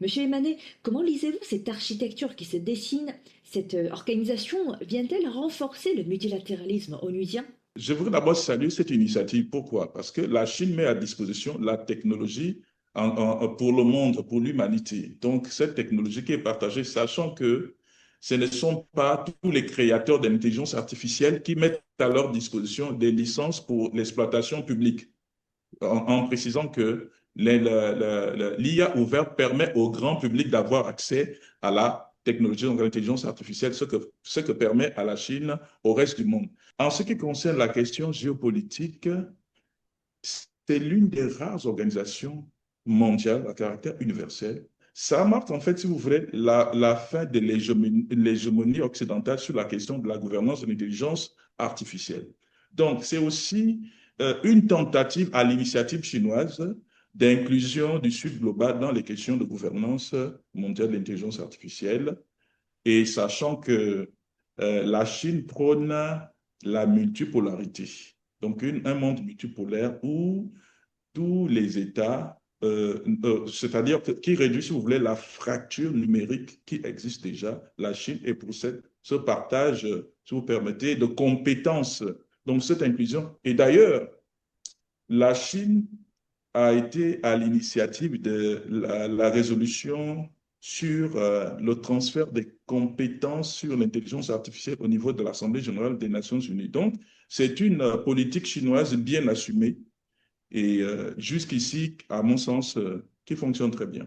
Monsieur Emanet, comment lisez-vous cette architecture qui se dessine? Cette organisation vient-elle renforcer le multilatéralisme onusien? Je voudrais d'abord saluer cette initiative. Pourquoi? Parce que la Chine met à disposition la technologie pour le monde, pour l'humanité. Donc, cette technologie qui est partagée, sachant que ce ne sont pas tous les créateurs d'intelligence artificielle qui mettent à leur disposition des licences pour l'exploitation publique, en précisant que l'IA ouverte permet au grand public d'avoir accès à la technologie, donc à l'intelligence artificielle, ce que permet à la Chine au reste du monde. En ce qui concerne la question géopolitique, c'est l'une des rares organisations mondiales à caractère universel. Ça marque en fait, si vous voulez, la fin de l'hégémonie occidentale sur la question de la gouvernance de l'intelligence artificielle. Donc, c'est aussi une tentative à l'initiative chinoise d'inclusion du Sud global dans les questions de gouvernance mondiale de l'intelligence artificielle. Et sachant que la Chine prône la multipolarité, donc un monde multipolaire où tous les États, c'est-à-dire qui réduit, si vous voulez, la fracture numérique qui existe déjà. La Chine est pour ce partage, si vous permettez, de compétences. Donc cette inclusion. Et d'ailleurs, la Chine a été à l'initiative de la résolution sur le transfert des compétences sur l'intelligence artificielle au niveau de l'Assemblée générale des Nations unies. Donc, c'est une politique chinoise bien assumée et jusqu'ici, à mon sens, qui fonctionne très bien.